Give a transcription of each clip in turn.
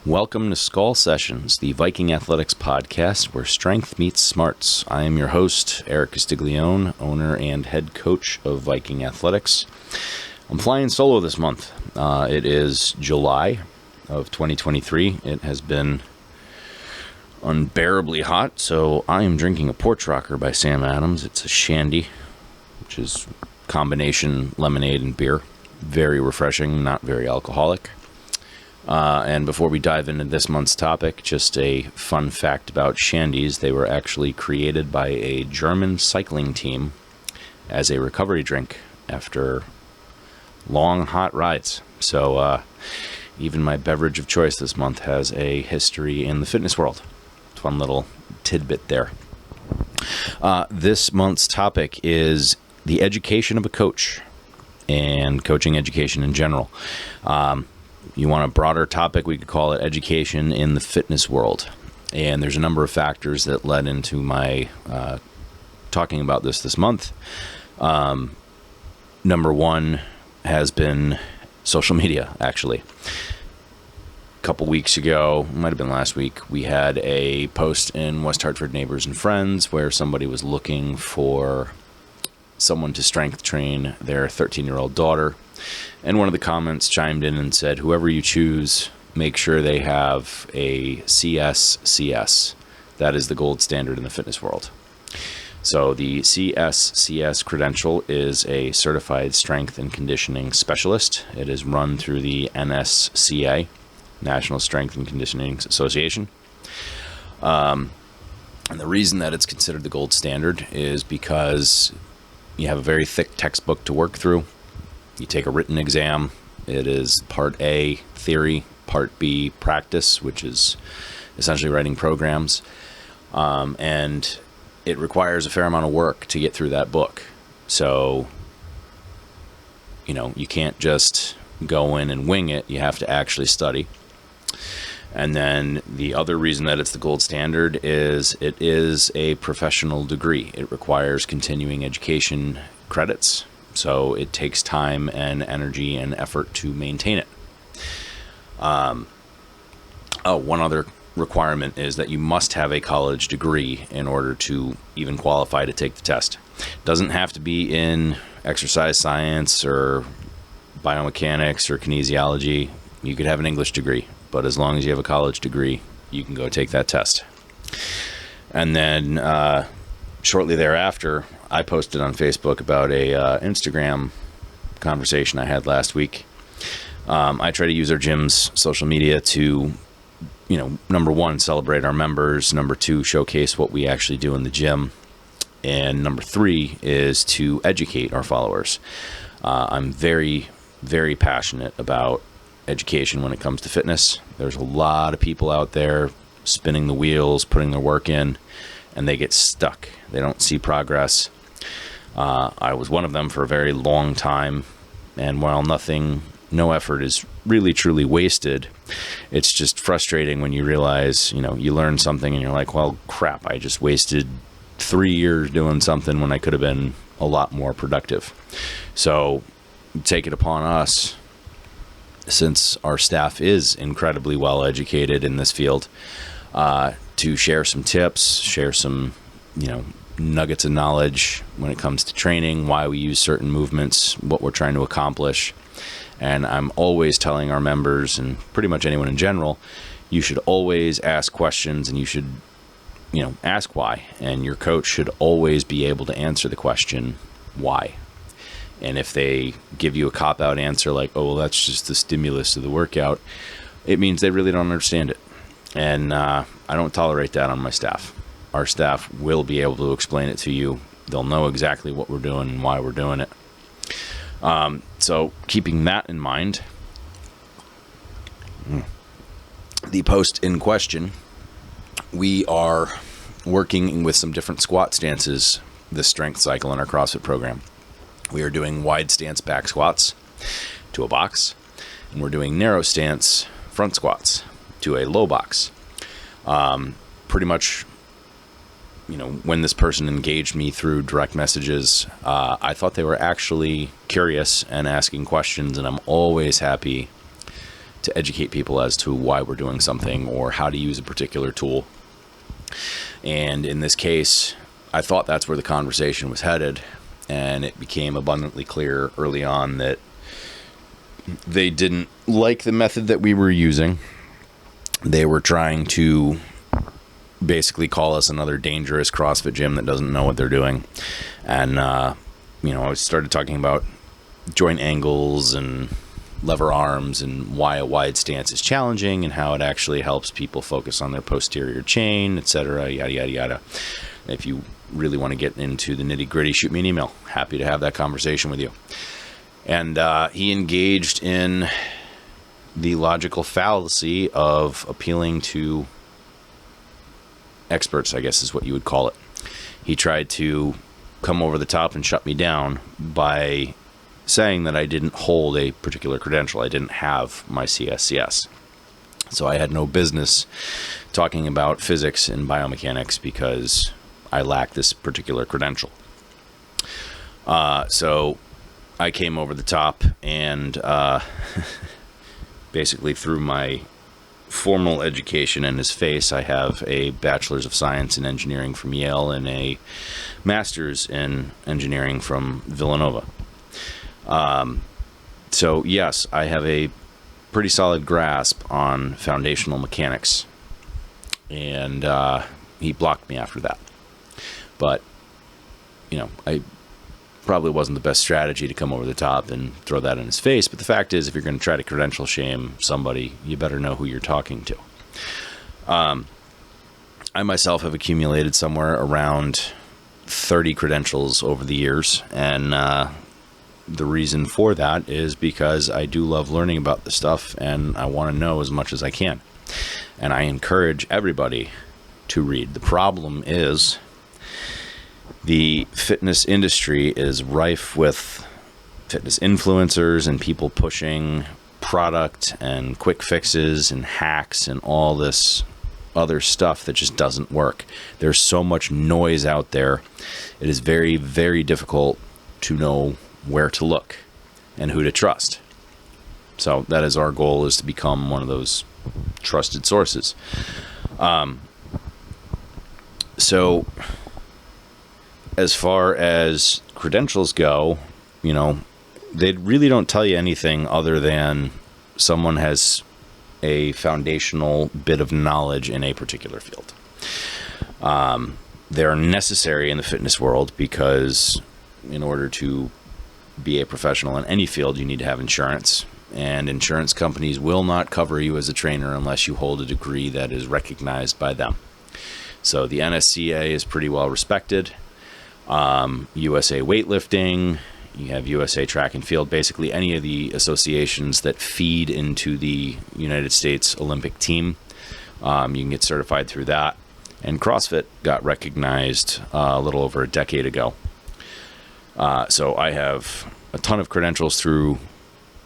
Welcome to Skol Sessions, the Viking Athletics podcast where strength meets smarts. I am your host, Erik Castiglione, owner and head coach of Viking Athletics. I'm flying solo this month. It is July of 2023. It has been unbearably hot, so I am drinking a Porch Rocker by Sam Adams. It's a shandy, which is combination lemonade and beer. Very refreshing, not very alcoholic. And before we dive into this month's topic, just a fun fact about shandies. They were actually created by a German cycling team as a recovery drink after long, hot rides. So even my beverage of choice this month has a history in the fitness world. Fun little tidbit there. This month's topic is the education of a coach and coaching education in general. You want a broader topic, we could call it education in the fitness world. And there's a number of factors that led into my talking about this month. Number one has been social media, actually. A couple weeks ago, might have been last week, we had a post in West Hartford Neighbors and Friends where somebody was looking for someone to strength train their 13-year-old daughter. And one of the comments chimed in and said, whoever you choose, make sure they have a CSCS. That is the gold standard in the fitness world. So the CSCS credential is a Certified Strength and Conditioning Specialist. It is run through the NSCA, National Strength and Conditioning Association. And the reason that it's considered the gold standard is because you have a very thick textbook to work through. You take a written exam. It is part A, theory, part B, practice, which is essentially writing programs. And it requires a fair amount of work to get through that book. So, you can't just go in and wing it. You have to actually study. And then the other reason that it's the gold standard is it is a professional degree. It requires continuing education credits. So it takes time and energy and effort to maintain it. One other requirement is that you must have a college degree in order to even qualify to take the test. Doesn't have to be in exercise science or biomechanics or kinesiology. You could have an English degree, but as long as you have a college degree, you can go take that test. And then shortly thereafter, I posted on Facebook about a Instagram conversation I had last week. I try to use our gym's social media to, number one, celebrate our members. Number two, showcase what we actually do in the gym. And number three is to educate our followers. I'm very, very passionate about education when it comes to fitness. There's a lot of people out there spinning the wheels, putting their work in, and they get stuck. They don't see progress. I was one of them for a very long time, and while no effort is really truly wasted, it's just frustrating when you realize, you learn something and you're like, well, crap, I just wasted 3 years doing something when I could have been a lot more productive. So take it upon us, since our staff is incredibly well educated in this field, to share some tips, share some, nuggets of knowledge when it comes to training, why we use certain movements, what we're trying to accomplish. And I'm always telling our members, and pretty much anyone in general, you should always ask questions, and you should, ask why. And your coach should always be able to answer the question, why? And if they give you a cop-out answer like, oh, well, that's just the stimulus of the workout, it means they really don't understand it. And I don't tolerate that on my staff. Our staff will be able to explain it to you. They'll know exactly what we're doing and why we're doing it. So keeping that in mind, the post in question, we are working with some different squat stances this strength cycle in our CrossFit program. We are doing wide stance back squats to a box, and we're doing narrow stance front squats to a low box. Pretty much, when this person engaged me through direct messages, I thought they were actually curious and asking questions, and I'm always happy to educate people as to why we're doing something or how to use a particular tool. And in this case, I thought that's where the conversation was headed, and it became abundantly clear early on that they didn't like the method that we were using. They were trying to basically call us another dangerous CrossFit gym that doesn't know what they're doing. And, I started talking about joint angles and lever arms and why a wide stance is challenging and how it actually helps people focus on their posterior chain, etc., yada, yada, yada. If you really want to get into the nitty gritty, shoot me an email. Happy to have that conversation with you. And he engaged in the logical fallacy of appealing to experts, I guess is what you would call it. He tried to come over the top and shut me down by saying that I didn't hold a particular credential. I didn't have my CSCS. So I had no business talking about physics and biomechanics because I lacked this particular credential. So I came over the top and basically threw my formal education in his face. I have a bachelor's of science in engineering from Yale and a master's in engineering from Villanova. So yes, I have a pretty solid grasp on foundational mechanics, and he blocked me after that. But, I probably wasn't the best strategy to come over the top and throw that in his face. But the fact is, if you're going to try to credential shame somebody, you better know who you're talking to. I myself have accumulated somewhere around 30 credentials over the years, and the reason for that is because I do love learning about this stuff and I want to know as much as I can. And I encourage everybody to read. The problem is the fitness industry is rife with fitness influencers and people pushing product and quick fixes and hacks and all this other stuff that just doesn't work. There's so much noise out there. It is very, very difficult to know where to look and who to trust. So that is our goal, is to become one of those trusted sources. So as far as credentials go, they really don't tell you anything other than someone has a foundational bit of knowledge in a particular field. They're necessary in the fitness world because in order to be a professional in any field, you need to have insurance, and insurance companies will not cover you as a trainer unless you hold a degree that is recognized by them. So the NSCA is pretty well respected. USA Weightlifting, you have USA Track and Field, basically any of the associations that feed into the United States Olympic team. You can get certified through that. And CrossFit got recognized a little over a decade ago. So I have a ton of credentials through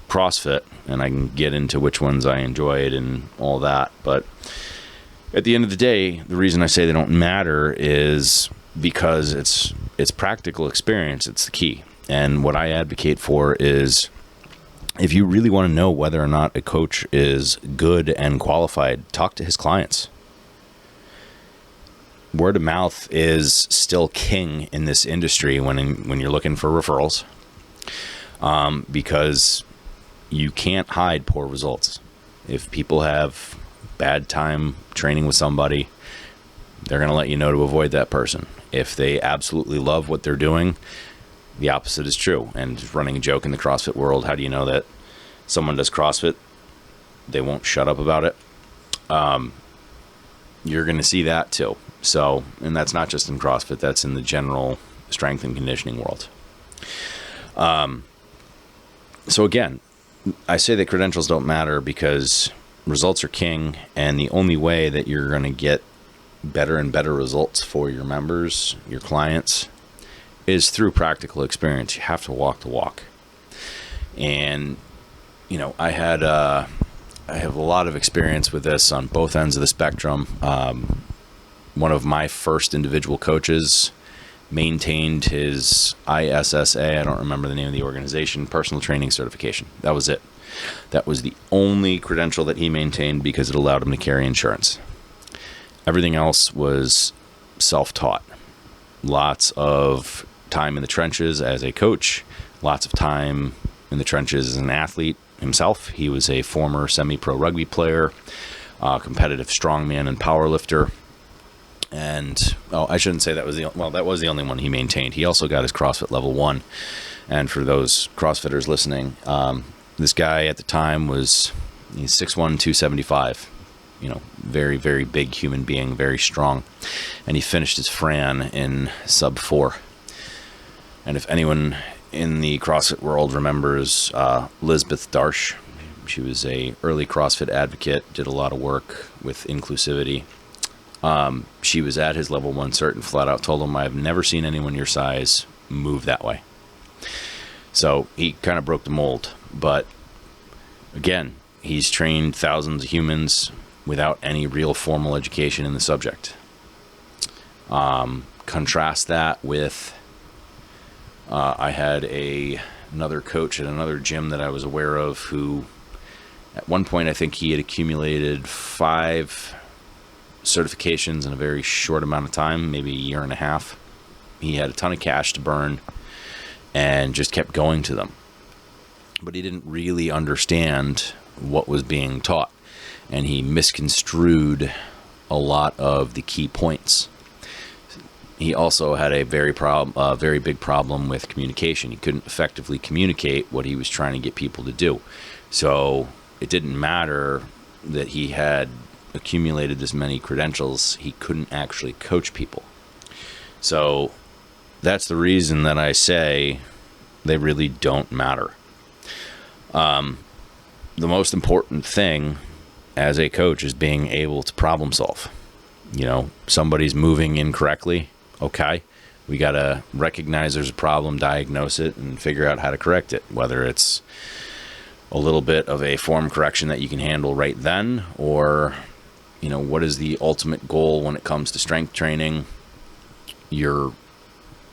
CrossFit, and I can get into which ones I enjoyed and all that. But at the end of the day, the reason I say they don't matter is because it's practical experience. It's the key. And what I advocate for is, if you really want to know whether or not a coach is good and qualified, talk to his clients. Word of mouth is still king in this industry when you're looking for referrals, because you can't hide poor results. If people have bad time training with somebody, they're going to let you know to avoid that person. If they absolutely love what they're doing, the opposite is true. And running a joke in the CrossFit world, how do you know that someone does CrossFit? They won't shut up about it. You're going to see that too. So, and that's not just in CrossFit, that's in the general strength and conditioning world. So again, I say that credentials don't matter because results are king, and the only way that you're going to get better and better results for your members, your clients, is through practical experience. You have to walk the walk. And, I have a lot of experience with this on both ends of the spectrum. One of my first individual coaches maintained his ISSA, I don't remember the name of the organization, personal training certification. That was it. That was the only credential that he maintained because it allowed him to carry insurance. Everything else was self-taught. Lots of time in the trenches as a coach, lots of time in the trenches as an athlete himself. He was a former semi-pro rugby player, competitive strongman and powerlifter. And, I shouldn't say that was that was the only one he maintained. He also got his CrossFit level 1. And for those CrossFitters listening, this guy at the time he's 6'1", 275. Very, very big human being, very strong. And he finished his Fran in sub 4. And if anyone in the CrossFit world remembers Lisbeth Darsh, she was a early CrossFit advocate, did a lot of work with inclusivity. She was at his level 1 cert and flat out told him, I've never seen anyone your size move that way. So he kind of broke the mold. But again, he's trained thousands of humans without any real formal education in the subject. Contrast that with, I had another coach at another gym that I was aware of who, at one point, I think he had accumulated 5 certifications in a very short amount of time, maybe a year and a half. He had a ton of cash to burn and just kept going to them. But he didn't really understand what was being taught, and he misconstrued a lot of the key points. He also had a very big problem with communication. He couldn't effectively communicate what he was trying to get people to do. So it didn't matter that he had accumulated this many credentials, he couldn't actually coach people. So that's the reason that I say they really don't matter. The most important thing as a coach is being able to problem solve. Somebody's moving incorrectly. Okay, we got to recognize there's a problem, diagnose it, and figure out how to correct it, whether it's a little bit of a form correction that you can handle right then, or what is the ultimate goal when it comes to strength training? You're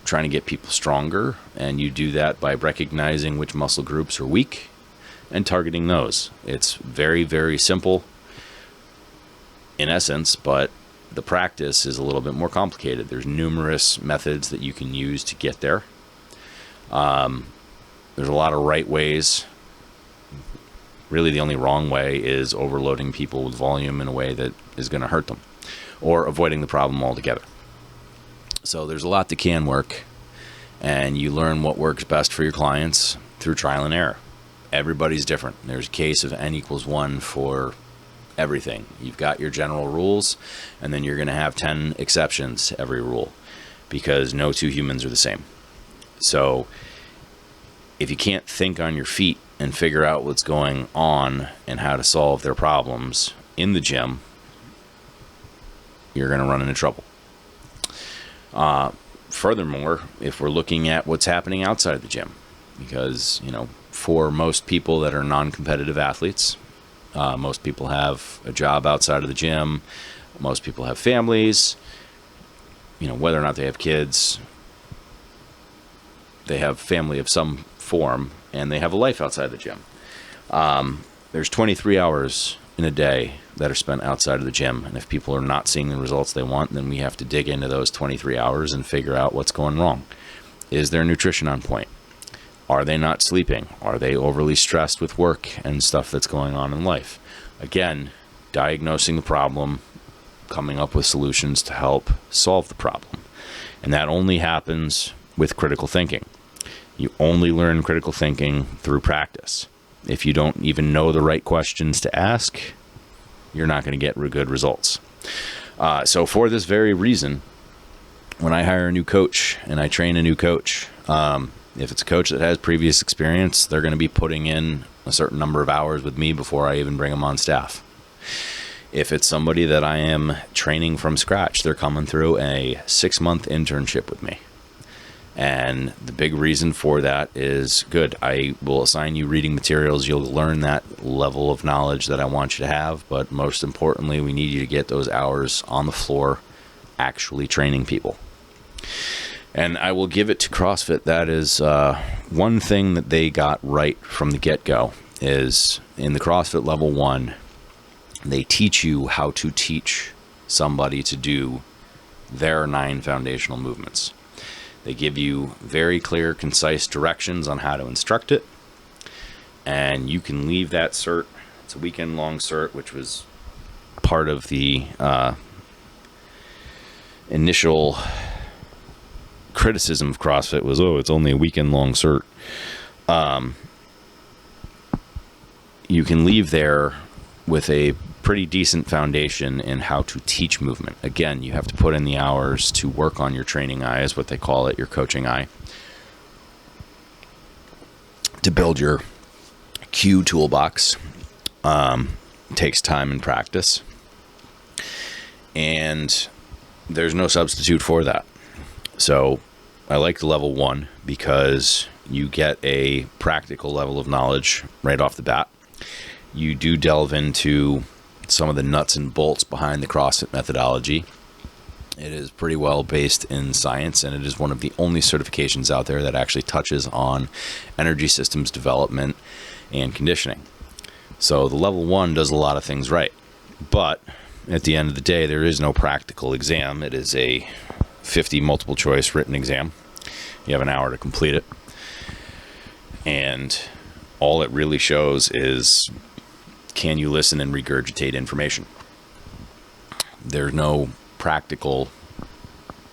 trying to get people stronger, and you do that by recognizing which muscle groups are weak and targeting those. It's very, very simple in essence, but the practice is a little bit more complicated. There's numerous methods that you can use to get there. There's a lot of right ways. Really, the only wrong way is overloading people with volume in a way that is going to hurt them, or avoiding the problem altogether. So there's a lot that can work, and you learn what works best for your clients through trial and error. Everybody's different. There's a case of N=1 for everything. You've got your general rules, and then you're going to have 10 exceptions to every rule, because no two humans are the same. So if you can't think on your feet and figure out what's going on and how to solve their problems in the gym, you're going to run into trouble. Furthermore, if we're looking at what's happening outside of the gym, because, for most people that are non-competitive athletes, most people have a job outside of the gym, most people have families, whether or not they have kids, they have family of some form, and they have a life outside the gym. There's 23 hours in a day that are spent outside of the gym, and if people are not seeing the results they want, then we have to dig into those 23 hours and figure out what's going wrong. Is their nutrition on point? Are they not sleeping? Are they overly stressed with work and stuff that's going on in life? Again, diagnosing the problem, coming up with solutions to help solve the problem. And that only happens with critical thinking. You only learn critical thinking through practice. If you don't even know the right questions to ask, you're not going to get good results. So for this very reason, when I hire a new coach and I train a new coach, if it's a coach that has previous experience, they're going to be putting in a certain number of hours with me before I even bring them on staff. If it's somebody that I am training from scratch, they're coming through a 6-month internship with me. And the big reason for that is good. I will assign you reading materials. You'll learn that level of knowledge that I want you to have. But most importantly, we need you to get those hours on the floor actually training people. And I will give it to CrossFit. That is one thing that they got right from the get-go. is in the CrossFit level 1, they teach you how to teach somebody to do their 9 foundational movements. They give you very clear, concise directions on how to instruct it, and you can leave that cert. It's a weekend-long cert, which was part of the initial criticism of CrossFit was, oh, it's only a weekend-long cert. You can leave there with a pretty decent foundation in how to teach movement. Again, you have to put in the hours to work on your training eye, is what they call it, your coaching eye, to build your cue toolbox. Takes time and practice, and there's no substitute for that. So I like the level 1 because you get a practical level of knowledge right off the bat. You do delve into some of the nuts and bolts behind the CrossFit methodology. It is pretty well based in science, and it is one of the only certifications out there that actually touches on energy systems development and conditioning. So the level 1 does a lot of things right, but at the end of the day, there is no practical exam. It is a 50 multiple choice written exam. You have an hour to complete it, and all it really shows is, can you listen and regurgitate information? There's no practical,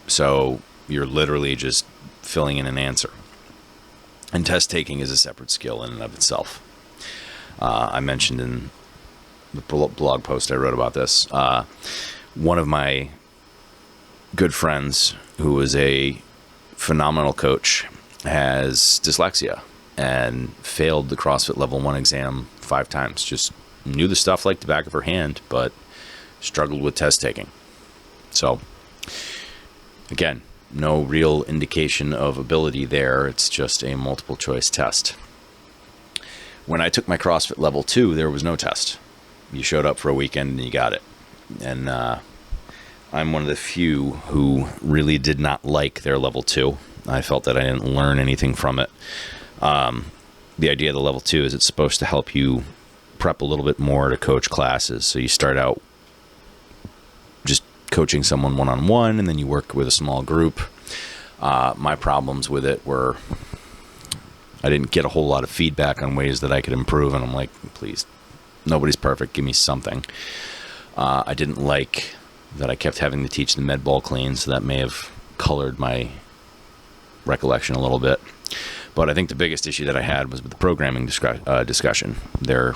so you're literally just filling in an answer. And test taking is a separate skill in and of itself. I mentioned in the blog post I wrote about this, one of my good friends who is a phenomenal coach has dyslexia and failed the CrossFit level 1 exam 5 times. Just knew the stuff like the back of her hand, but struggled with test taking. So again, no real indication of ability there. It's just a multiple choice test. When I took my CrossFit level 2, there was no test. You showed up for a weekend and you got it. And I'm one of the few who really did not like their level 2. I felt that I didn't learn anything from it. The idea of the level 2 is it's supposed to help you prep a little bit more to coach classes. So you start out just coaching someone one-on-one, and then you work with a small group. My problems with it were I didn't get a whole lot of feedback on ways that I could improve, and I'm like, please, nobody's perfect. Give me something. I didn't like that I kept having to teach the med ball clean, so that may have colored my recollection a little bit. But I think the biggest issue that I had was with the programming discussion. They're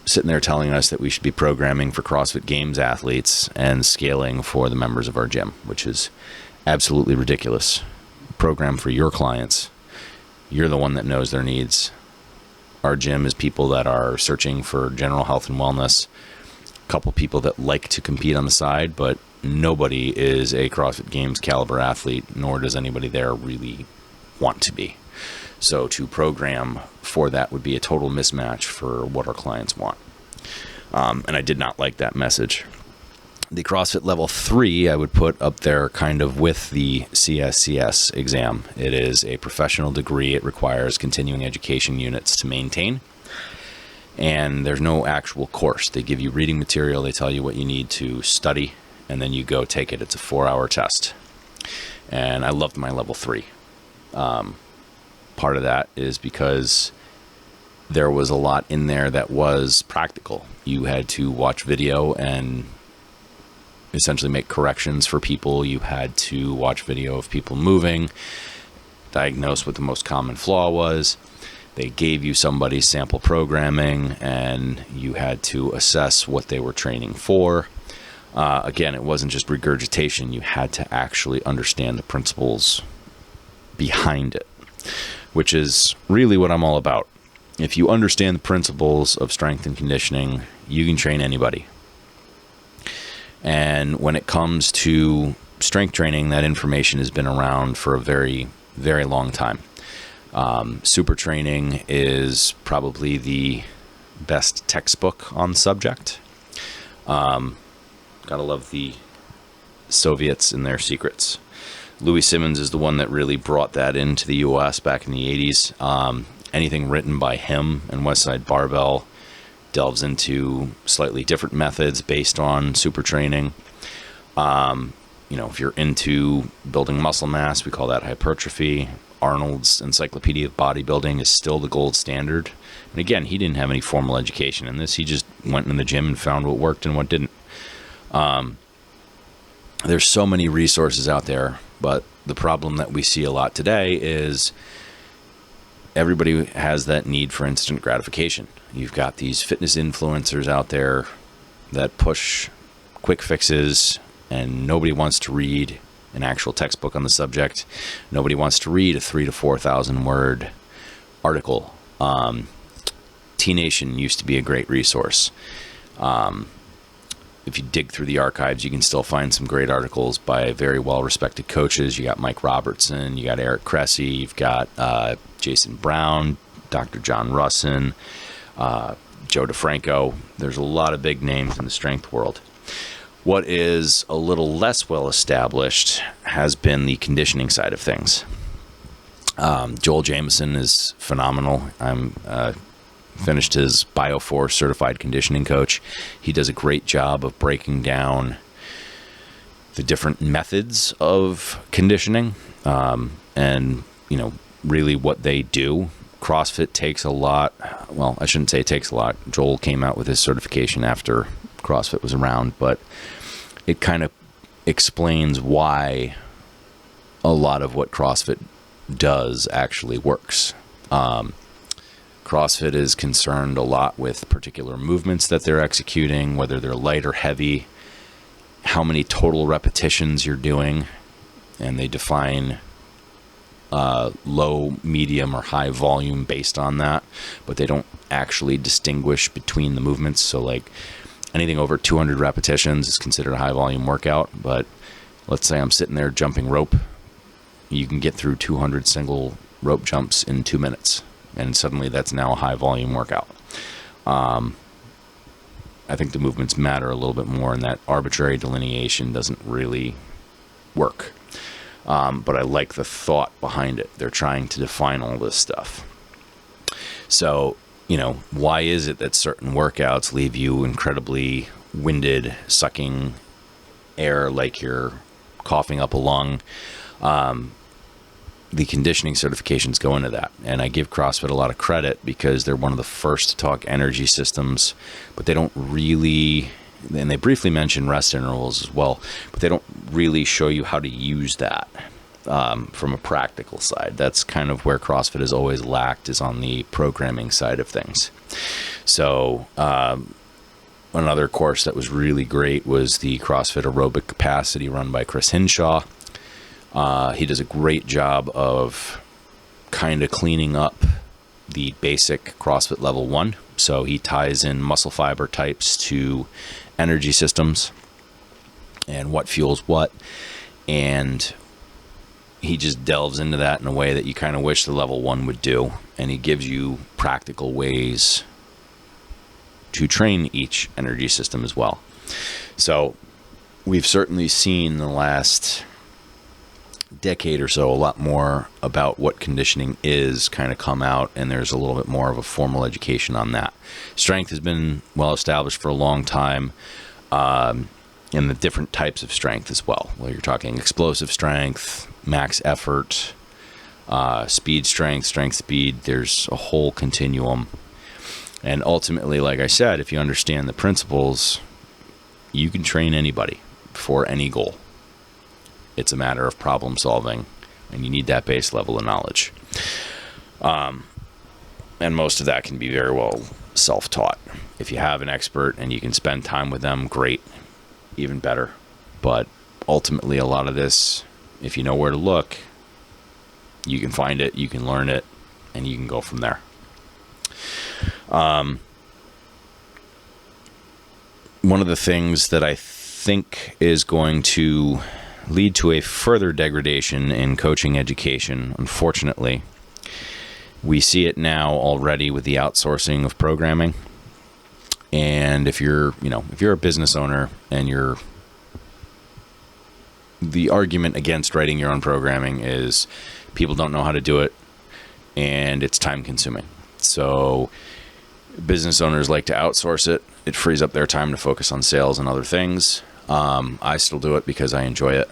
sitting there telling us that we should be programming for CrossFit Games athletes and scaling for the members of our gym, which is absolutely ridiculous. Program for your clients. You're the one that knows their needs. Our gym is people that are searching for general health and wellness. A couple people that like to compete on the side, but nobody is a CrossFit Games caliber athlete, nor does anybody there really want to be. So to program for that would be a total mismatch for what our clients want. And I did not like that message. The CrossFit level 3 I would put up there kind of with the CSCS exam. It is a professional degree. It requires continuing education units to maintain. And there's no actual course. They give you reading material. They tell you what you need to study, and then you go take it. It's a 4-hour test. And I loved my level 3. Part of that is because there was a lot in there that was practical. You had to watch video and essentially make corrections for people. You had to watch video of people moving, diagnose what the most common flaw was. They gave you somebody's sample programming, and you had to assess what they were training for. Again, it wasn't just regurgitation. You had to actually understand the principles behind it, which is really what I'm all about. If you understand the principles of strength and conditioning, you can train anybody. And when it comes to strength training, that information has been around for a very, very long time. Supertraining is probably the best textbook on the subject. Gotta love the Soviets and their secrets. Louis Simmons is the one that really brought that into the U.S. back in the 80s. Anything written by him and Westside Barbell delves into slightly different methods based on Supertraining. If you're into building muscle mass, we call that hypertrophy. Arnold's Encyclopedia of Bodybuilding is still the gold standard. And again, he didn't have any formal education in this. He just went in the gym and found what worked and what didn't. There's so many resources out there, but the problem that we see a lot today is everybody has that need for instant gratification. You've got these fitness influencers out there that push quick fixes, and nobody wants to read an actual textbook on the subject. Nobody wants to read a 3,000 to 4,000 word article. T-Nation used to be a great resource. If you dig through the archives, you can still find some great articles by very well-respected coaches. You got Mike Robertson, you got Eric Cressy, you've got Jason Brown, Dr. John Russin, Joe DeFranco. There's a lot of big names in the strength world. What is a little less well-established has been the conditioning side of things. Joel Jameson is phenomenal. I'm finished his Bioforce certified conditioning coach. He does a great job of breaking down the different methods of conditioning, and really what they do. CrossFit takes a lot. Well, I shouldn't say it takes a lot. Joel came out with his certification after CrossFit was around, but it kind of explains why a lot of what CrossFit does actually works. CrossFit is concerned a lot with particular movements that they're executing, whether they're light or heavy, how many total repetitions you're doing, and they define low, medium, or high volume based on that, but they don't actually distinguish between the movements. So like anything over 200 repetitions is considered a high volume workout, but let's say I'm sitting there jumping rope, you can get through 200 single rope jumps in 2 minutes. And suddenly that's now a high volume workout. I think the movements matter a little bit more, and that arbitrary delineation doesn't really work. But I like the thought behind it. They're trying to define all this stuff. So, why is it that certain workouts leave you incredibly winded, sucking air like you're coughing up a lung? The conditioning certifications go into that. And I give CrossFit a lot of credit because they're one of the first to talk energy systems, but they don't really, and they briefly mention rest intervals as well, but they don't really show you how to use that from a practical side. That's kind of where CrossFit has always lacked, is on the programming side of things. So another course that was really great was the CrossFit Aerobic Capacity run by Chris Hinshaw. He does a great job of kind of cleaning up the basic CrossFit level 1. So he ties in muscle fiber types to energy systems and what fuels what. And he just delves into that in a way that you kind of wish the level 1 would do. And he gives you practical ways to train each energy system as well. So we've certainly seen in the last decade or so a lot more about what conditioning is kind of come out, and there's a little bit more of a formal education on that. Strength has been well established for a long time, and the different types of strength as well. Well, you're talking explosive strength, max effort, speed strength, strength speed. There's a whole continuum, and ultimately, like I said, if you understand the principles, you can train anybody for any goal. It's a matter of problem solving, and you need that base level of knowledge. And most of that can be very well self-taught. If you have an expert and you can spend time with them, great, even better. But ultimately, a lot of this, if you know where to look, you can find it, you can learn it, and you can go from there. One of the things that I think is going to lead to a further degradation in coaching education, unfortunately, we see it now already with the outsourcing of programming. And if you're a business owner and the argument against writing your own programming is people don't know how to do it, and it's time consuming. So business owners like to outsource it. It frees up their time to focus on sales and other things. I still do it because I enjoy it,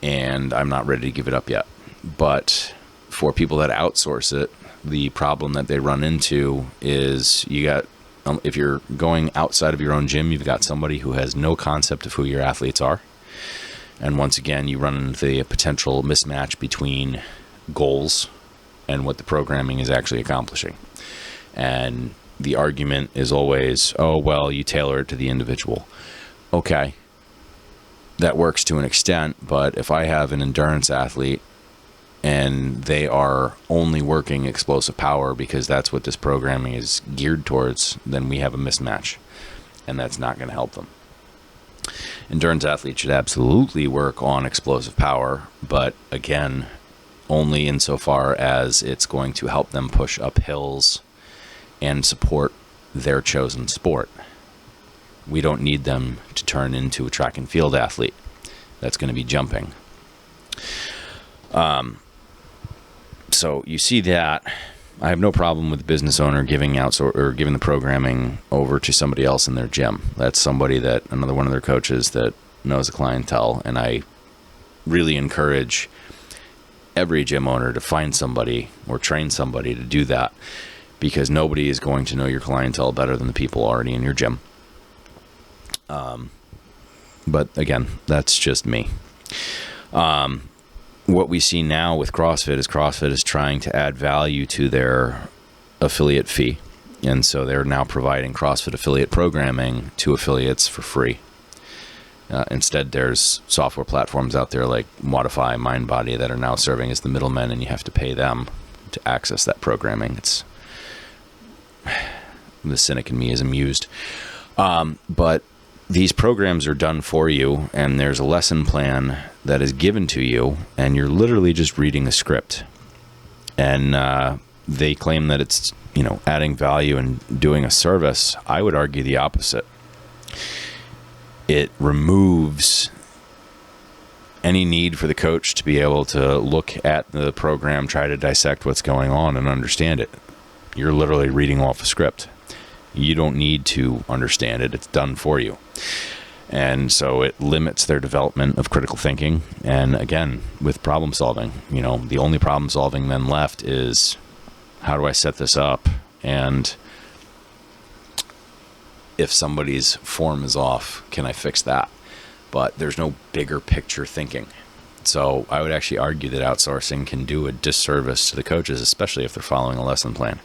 and I'm not ready to give it up yet. But for people that outsource it, the problem that they run into is if you're going outside of your own gym, you've got somebody who has no concept of who your athletes are. And once again, you run into the potential mismatch between goals and what the programming is actually accomplishing. And the argument is always, oh, well, you tailor it to the individual. Okay, that works to an extent, but if I have an endurance athlete and they are only working explosive power because that's what this programming is geared towards, then we have a mismatch, and that's not going to help them. Endurance athletes should absolutely work on explosive power, but again, only insofar as it's going to help them push up hills and support their chosen sport. We don't need them to turn into a track and field athlete that's going to be jumping. So you see that. I have no problem with the business owner giving the programming over to somebody else in their gym. That's another one of their coaches that knows the clientele, and I really encourage every gym owner to find somebody or train somebody to do that, because nobody is going to know your clientele better than the people already in your gym. But again, that's just me. What we see now with CrossFit is trying to add value to their affiliate fee. And so they're now providing CrossFit affiliate programming to affiliates for free. Instead, there's software platforms out there like Modify, MindBody that are now serving as the middlemen, and you have to pay them to access that programming. The cynic in me is amused. But these programs are done for you, and there's a lesson plan that is given to you, and you're literally just reading a script. And they claim that it's, adding value and doing a service. I would argue the opposite. It removes any need for the coach to be able to look at the program, try to dissect what's going on, and understand it. You're literally reading off a script. You don't need to understand it. It's done for you. And so it limits their development of critical thinking. And again, with problem solving, the only problem solving then left is, how do I set this up? And if somebody's form is off, can I fix that? But there's no bigger picture thinking. So I would actually argue that outsourcing can do a disservice to the coaches, especially if they're following a lesson plan.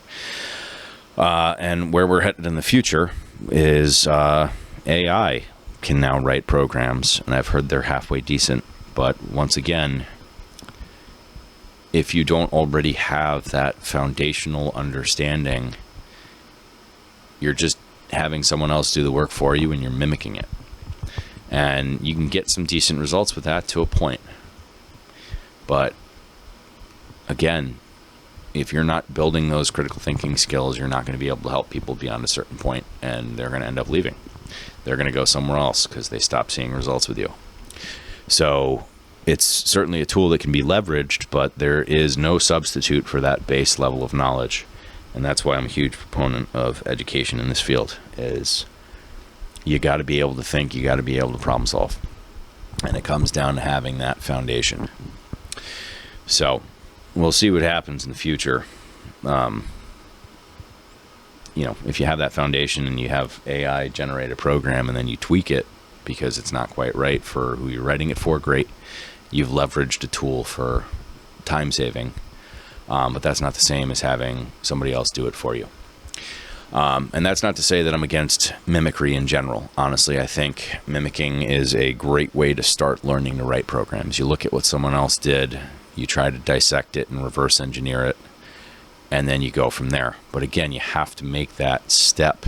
And where we're headed in the future is AI can now write programs, and I've heard they're halfway decent. But once again, if you don't already have that foundational understanding, you're just having someone else do the work for you, and you're mimicking it. And you can get some decent results with that to a point. But again, if you're not building those critical thinking skills, you're not going to be able to help people beyond a certain point, and they're going to end up leaving. They're going to go somewhere else because they stop seeing results with you. So it's certainly a tool that can be leveraged, but there is no substitute for that base level of knowledge. And that's why I'm a huge proponent of education in this field. Is you got to be able to think, you got to be able to problem solve. And it comes down to having that foundation. So we'll see what happens in the future. If you have that foundation and you have AI generate a program and then you tweak it because it's not quite right for who you're writing it for, great. You've leveraged a tool for time saving. But that's not the same as having somebody else do it for you. And that's not to say that I'm against mimicry in general. Honestly, I think mimicking is a great way to start learning to write programs. You look at what someone else did, you try to dissect it and reverse engineer it, and then you go from there. But again, you have to make that step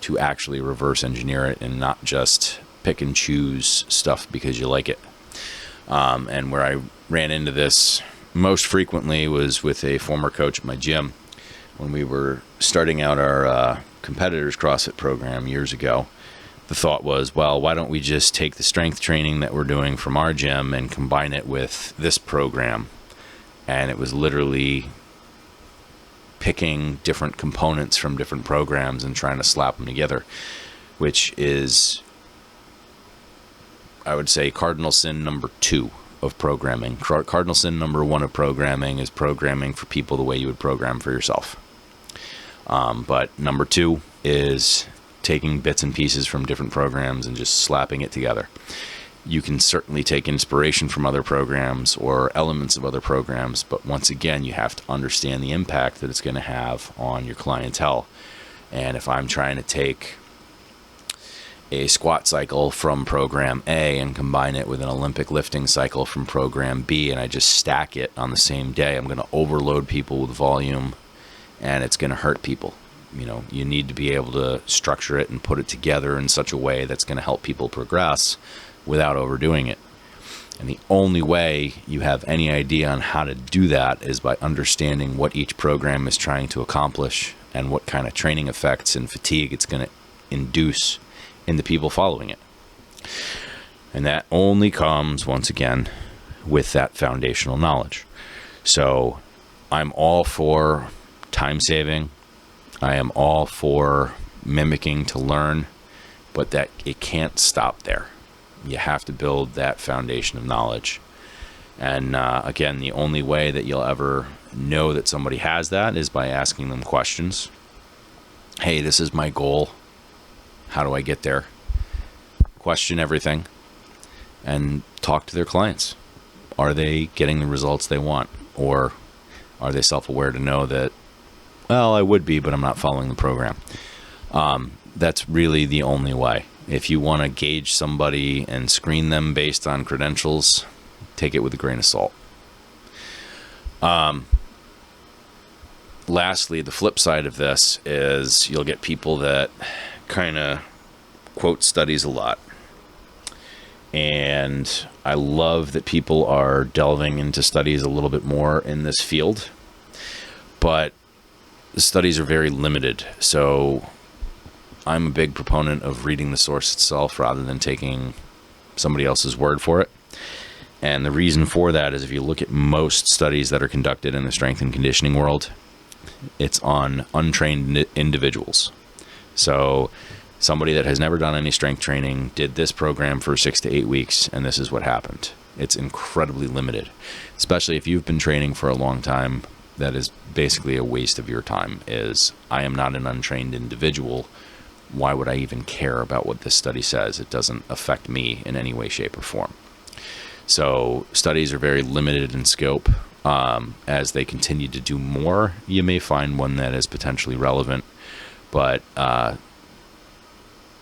to actually reverse engineer it and not just pick and choose stuff because you like it. And where I ran into this most frequently was with a former coach at my gym. When we were starting out our competitors CrossFit program years ago, the thought was, well, why don't we just take the strength training that we're doing from our gym and combine it with this program, And it was literally picking different components from different programs and trying to slap them together, which is, I would say, cardinal sin number 2 of programming. Cardinal sin number 1 of programming is programming for people the way you would program for yourself. But number 2 is taking bits and pieces from different programs and just slapping it together. You can certainly take inspiration from other programs or elements of other programs, but once again, you have to understand the impact that it's going to have on your clientele. And if I'm trying to take a squat cycle from program A and combine it with an Olympic lifting cycle from program B, and I just stack it on the same day, I'm going to overload people with volume, and it's going to hurt people. You need to be able to structure it and put it together in such a way that's going to help people progress without overdoing it. And the only way you have any idea on how to do that is by understanding what each program is trying to accomplish and what kind of training effects and fatigue it's going to induce in the people following it. And that only comes, once again, with that foundational knowledge. So I'm all for time saving. I am all for mimicking to learn, but that it can't stop there. You have to build that foundation of knowledge. And again, the only way that you'll ever know that somebody has that is by asking them questions. Hey, this is my goal. How do I get there? Question everything and talk to their clients. Are they getting the results they want? Or are they self-aware to know that, well, I would be, but I'm not following the program? That's really the only way. If you want to gauge somebody and screen them based on credentials, take it with a grain of salt. Lastly, the flip side of this is you'll get people that kind of quote studies a lot. And I love that people are delving into studies a little bit more in this field, but the studies are very limited. So I'm a big proponent of reading the source itself rather than taking somebody else's word for it. And the reason for that is if you look at most studies that are conducted in the strength and conditioning world, it's on untrained individuals. So somebody that has never done any strength training did this program for 6 to 8 weeks, and this is what happened. It's incredibly limited, especially if you've been training for a long time. That is basically a waste of your time. I am not an untrained individual. Why would I even care about what this study says? It doesn't affect me in any way, shape, or form. So studies are very limited in scope. As they continue to do more, you may find one that is potentially relevant. But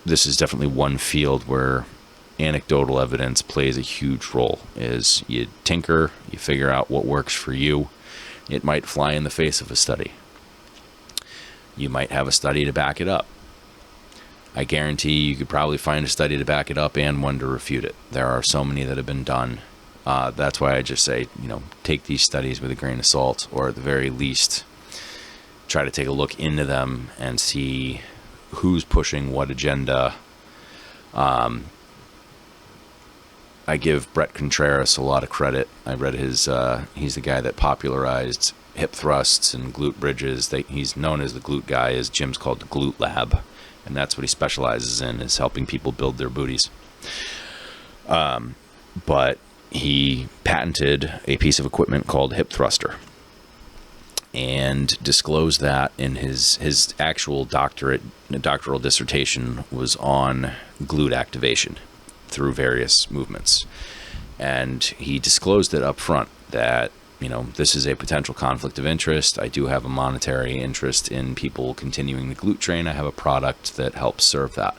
this is definitely one field where anecdotal evidence plays a huge role. Is you tinker, you figure out what works for you. It might fly in the face of a study. You might have a study to back it up. I guarantee you could probably find a study to back it up and one to refute it. There are so many that have been done. That's why I just say, take these studies with a grain of salt, or at the very least, try to take a look into them and see who's pushing what agenda. I give Brett Contreras a lot of credit. I read he's the guy that popularized hip thrusts and glute bridges. He's known as the glute guy. His gym's called the Glute Lab. And that's what he specializes in, is helping people build their booties. But he patented a piece of equipment called hip thruster and disclosed that in his actual doctoral dissertation was on glute activation through various movements. And he disclosed it up front that, this is a potential conflict of interest. I do have a monetary interest in people continuing the glute train. I have a product that helps serve that.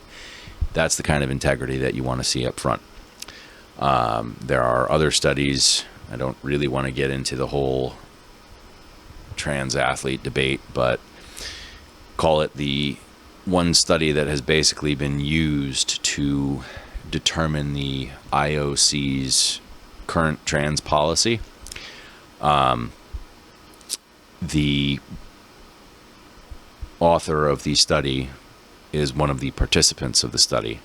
That's the kind of integrity that you want to see up front. There are other studies. I don't really want to get into the whole trans athlete debate, but call it the one study that has basically been used to determine the IOC's current trans policy. The author of the study is one of the participants of the study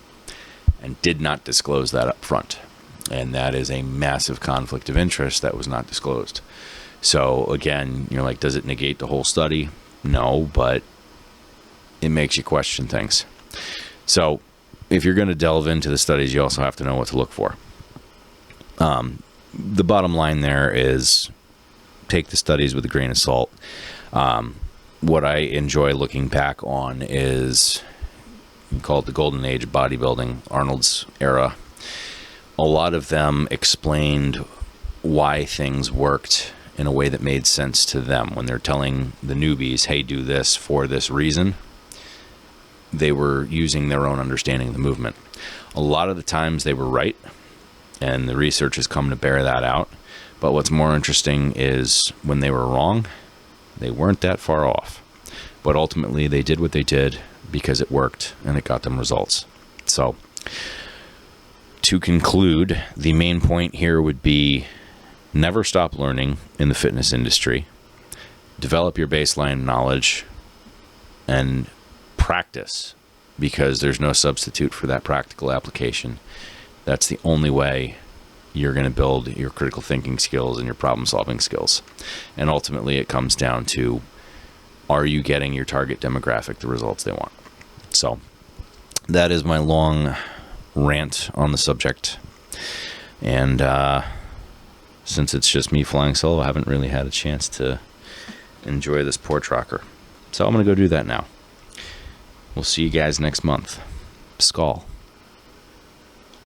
and did not disclose that up front. And that is a massive conflict of interest that was not disclosed. So again, you're like, does it negate the whole study? No, but it makes you question things. So if you're going to delve into the studies, you also have to know what to look for. The bottom line there is take the studies with a grain of salt. What I enjoy looking back on is, you call it the golden age of bodybuilding, Arnold's era. A lot of them explained why things worked in a way that made sense to them. When they're telling the newbies, hey, do this for this reason, they were using their own understanding of the movement. A lot of the times they were right, and the research has come to bear that out. But what's more interesting is when they were wrong, they weren't that far off. But ultimately, they did what they did because it worked and it got them results. So, to conclude, the main point here would be never stop learning in the fitness industry. Develop your baseline knowledge and practice, because there's no substitute for that practical application. That's the only way you're going to build your critical thinking skills and your problem solving skills. And ultimately it comes down to, are you getting your target demographic the results they want? So that is my long rant on the subject. And since it's just me flying solo, I haven't really had a chance to enjoy this porch rocker. So I'm going to go do that now. We'll see you guys next month. Skol.